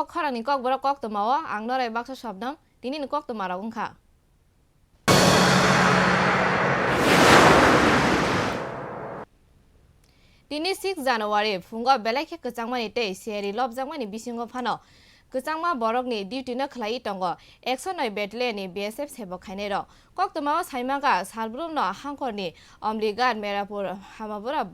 Kok Khorang ni Kokborok Koktwma ang norai baksa Sabnam tini ni Koktwma ra ungkha. Tini 6 January fungo belai ke kechangmani tei seri lobjangmani bisingo phano kechangma borokni duty no khlai tongo 109 battalion ni BSF sebok khainai ro Koktwma saimaga salbrum no hangkorni omligar merapur hamabura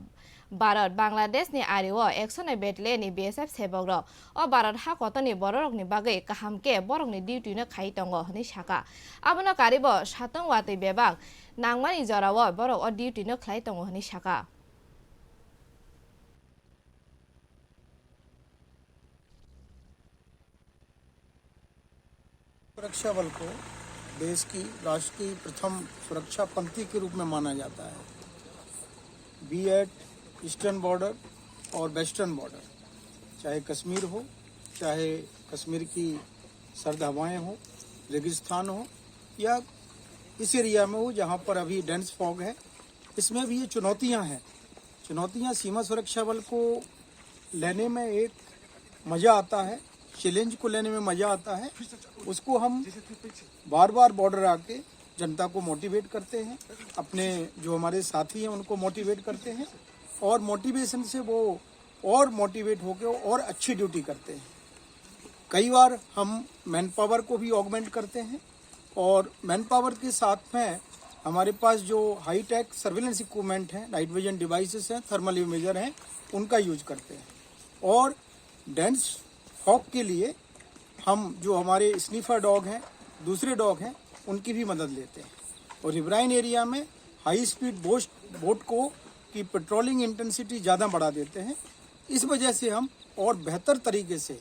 Bharat Bangladesh ni ariwo 109 battalion ni BSF sebok ro o Bharat ha kotoni borokni bagai kahamke borokni duty no khai tongo ni saka abono karibo satong wati bebak nangmani jorawo borok o duty no khlai tongo ni saka सुरक्षा बल को देश की राष्ट्र की प्रथम सुरक्षा पंक्ति के रूप में माना जाता है। बी एट ईस्टर्न बॉर्डर और वेस्टर्न बॉर्डर, चाहे कश्मीर हो, चाहे कश्मीर की सर्द हवाएं हो, रेगिस्तान हो या इस एरिया में हो जहां पर अभी डेंस फॉग है, इसमें भी ये चुनौतियां हैं। चुनौतियां सीमा सुरक्षा बल को लेने में एक मज़ा आता है, चैलेंज को लेने में मज़ा आता है। उसको हम बार बार बॉर्डर आके जनता को मोटिवेट करते हैं, अपने जो हमारे साथी हैं उनको मोटिवेट करते हैं और मोटिवेशन से वो और मोटिवेट होकर और अच्छी ड्यूटी करते हैं। कई बार हम मैन पावर को भी ऑगमेंट करते हैं और मैन पावर के साथ में हमारे पास जो हाई टेक सर्विलेंस इक्विपमेंट हैं, नाइट विजन डिवाइसेस हैं, थर्मल इमेजर हैं, उनका यूज करते हैं। और डेंस फॉग के लिए हम जो हमारे स्नीफर डॉग हैं, दूसरे डॉग हैं, उनकी भी मदद लेते हैं और रिवराइन एरिया में हाई स्पीड बोट को की पेट्रोलिंग इंटेंसिटी ज़्यादा बढ़ा देते हैं। इस वजह से हम और बेहतर तरीके से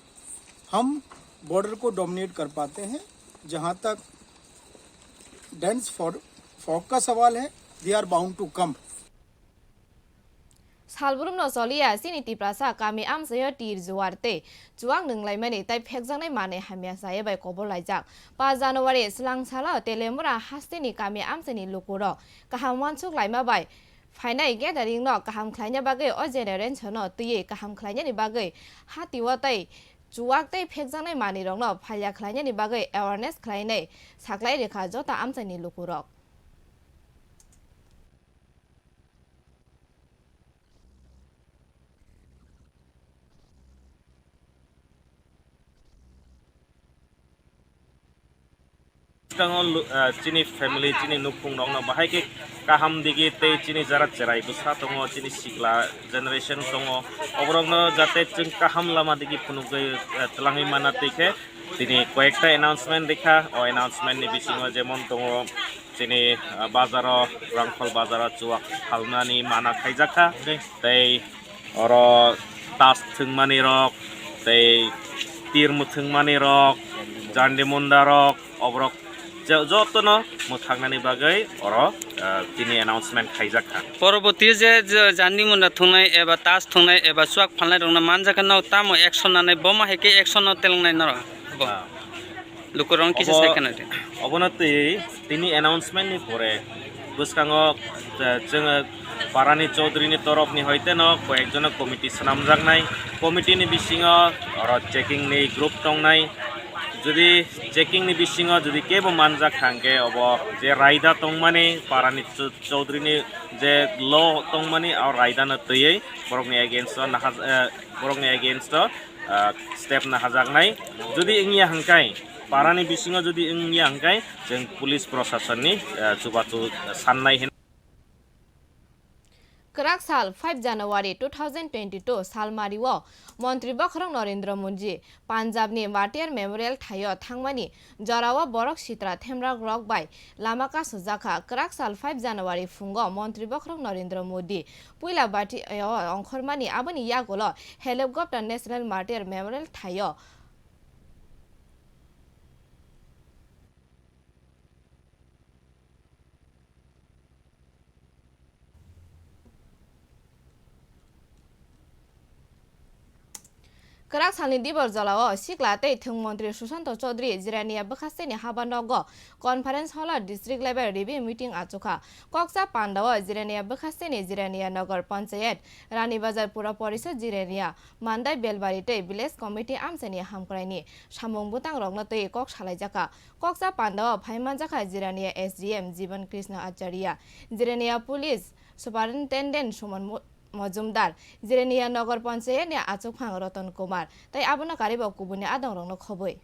हम बॉर्डर को डोमिनेट कर पाते हैं। जहां तक डेंस फॉग का सवाल है, they are bound to come. Salbrum no solia sini tiprasa kami amsayo tir juarte juang nunglaimani tai phekjangnai mane hamya saye bai kobor laijak 5 January slang sala telemura hastini kami amsani lukuro kaham wansuk laima bai phainai gathering no kaham khlaina bagai o generation no tuye kaham khlaina ni bagai hatiwa tai juak tai phekjangnai mani rong no phalya khlaina ni bagai awareness khlainai saklai rekha jota amsani lukurok chini family chini nukung nong na bahai ke kaham digi te chini jarat cherai busa tongo chini sikla generation tongo obrong no jate chung kaham lama digi punugai telangi mana tike tini koyekta announcement dekha o announcement ni bisingo jemon tongo chini bazaro rangkhol bazaro chuak halnani mana khaijaka tei oro tas thungmani rok tei tir muthungmani rok jandimunda rok obrok যতন মুথাংনানি বাগৈ or তিনি announcement খাইজাকা পরবর্তী যে জানি মুনা থুনাই এবা তাস থুনাই এবা সুয়াক ফালনাই রংনা মানজাকা নাও তামো action নাनै বমা হেকে action নাও তেলংনাই নর লুকরং কিছে সেকেন্ডে অবনতি তিনি অ্যানাউন্সমেন্ট নি পরে বুসকাঙ্গ जोङो পারানি চৌধুরীনি তরফনি হইতে ন কয়েকজন কমিটি সামজাকনাই কমিটিনি বিসিङो অর চেকিং नि গ্রুপ টংনাই যদি চেকিং नि बिसिङो যদি केबो मानजा खांगे अब जे रायदा तंगमानि पारानि चौधुरीनि जे ल तंगमानि और रायदा न तयै बरकनि एगेन्स्ट स्टेप न हाजागनाय যদি इंगिया हांकाय पारानि बिसिङो যদি इंगिया हांकाय जों पुलिस प्रशासननि जुबातु साननाय Kerak sal 5 January 2022 sal mariwo Montri Bokhrang Narendra Modi Punjab ni Martyr Memorial thayo thangmani jarawa borok sitra themrak rok bai lamaka sujaka kerak sal 5 January fungo Montri Bokhrang Narendra Modi puila bati ongkhormani aboni yagolo Helicopter National Martyr Memorial thayo Kerak salni dibor jalawo siklate thung mantri Susanto Chaudhary jirania bekhasteni habanogo conference hall district level review meeting achuka koksa pandawa jirania bekhasteni jirania nagar panchayat Rani Bazar pura parishad jirania mandai belbarite village committee amsani hamkraini samung butang rogna tei kok salaijaka koksa pandawa phaimanjaka jirania SDM Jiban Krishna Acharya jirania police superintendent Suman Mojumdar jirenia nagar panchayat ni achukphang Ratan Kumar tai abona kariba kubuni adang rongno khoboi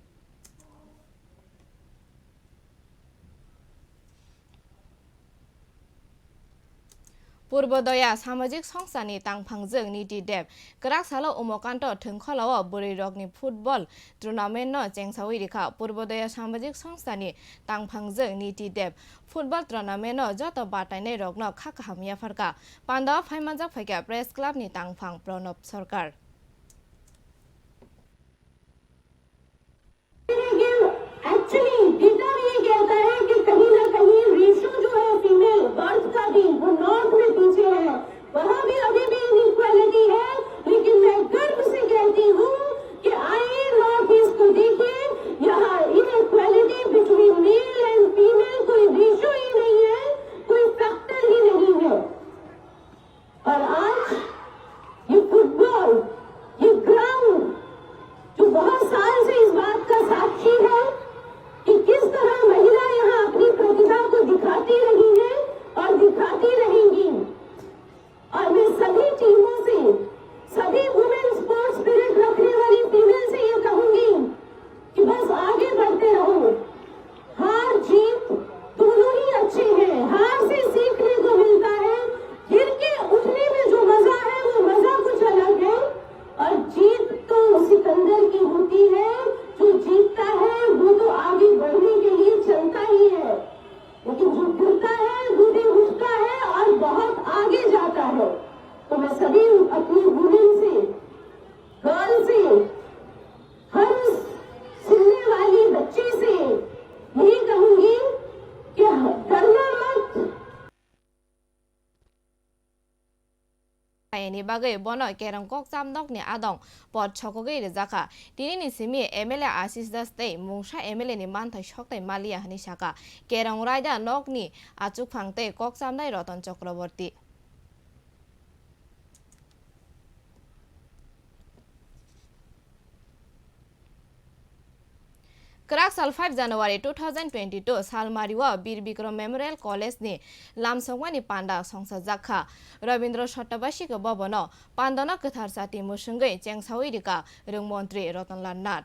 Purbodaya samajik songsani tangphangjeng niti deb kerak salo umokanto thungkhalawo burirokni football tournament no chengsawi rikha Purbodaya samajik songsani tangphangjeng niti deb football tournament no joto batainai rokno khakhamya pharka panda phaimanjak phaika press club ni tangphang Pranab Sarkar actually data ये कहता है कि कहीं ना कहीं ratio जो है female birth का भी वो नॉर्थ में पीछे है वहाँ भी अभी भी इनइक्वालिटी है लेकिन मैं गर्व से कहती हूँ कि आइए नॉर्थ ईस्ट को देखिए यहाँ inequality between male and female कोई रेशो ही नहीं है कोई फैक्टर ही नहीं है और आज ये फुटबॉल ये ग्राउंड जो बहुत साल से इस बात का साक्षी है कि किस तरह महिला यहाँ अपनी प्रतिभा को दिखाती रही है और दिखाती रहेंगी और मैं सभी टीमों से सभी वुमेन स्पोर्ट्स स्पिरिट रखने वाली फीमेल से ये कहूंगी कि बस आगे बढ़ते रहो हार जीत दोनों ही अच्छे हैं हार से सीखने को मिलता है गिर के उठने में जो मजा है वो मजा कुछ अलग है और जीत तो सिकंदर की होती है जो जीतता है वो तो आगे बढ़ने के लिए चलता ही है लेकिन जो गिरता है वो भी उठता है और बहुत आगे जाता है तो मैं सभी अपनी वुमेन से गर्ल से हर सुनने वाली बच्ची से यही कहूंगी कि डरना मत ni bagai bono kerang kok samdok ni adong pot chokogai rejaka tini ni simi MLA Ashish Das tei mungsa MLA ni manthai shoktai malia hani saka kerang raida nok ni achukphang tei kok samdai Ratan Chakraborty Kerak sal 5 January 2022 Salmariwa Bir Bikram Memorial College ni lamsongwani panda songsa jakha Rabindra Shatabasi ko bobono pandana kathar sati musungai chengsawi rika rungmontri Ratanlal Nath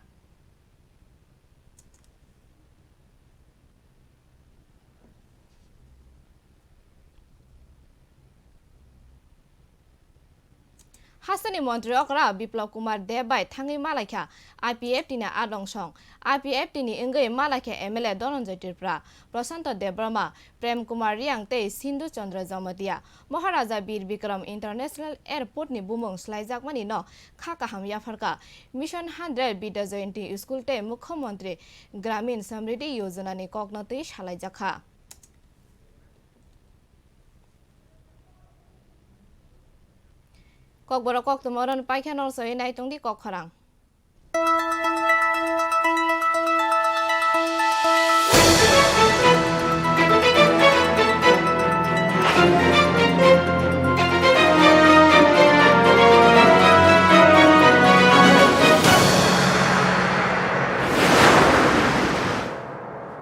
Hasani Montri okra Biplab Kumar Debai thangi malakha IPF tina adong song IPF tini ingai malakha MLA Dhananjay Tripura Prasanto Debbarma Prem Kumar Riang tei Sindhu Chandra Jamatia Maharaja Bir Bikram International Airport ni bumung slaijakmani no khakaham yafarka Mission 100 Bida Jayanti School tei Mukhyamantri Gramin Samriddhi Yojana ni koknotei salaijakha Kokborok Koktwma paikhanor soi nai tongdi Kok Khorang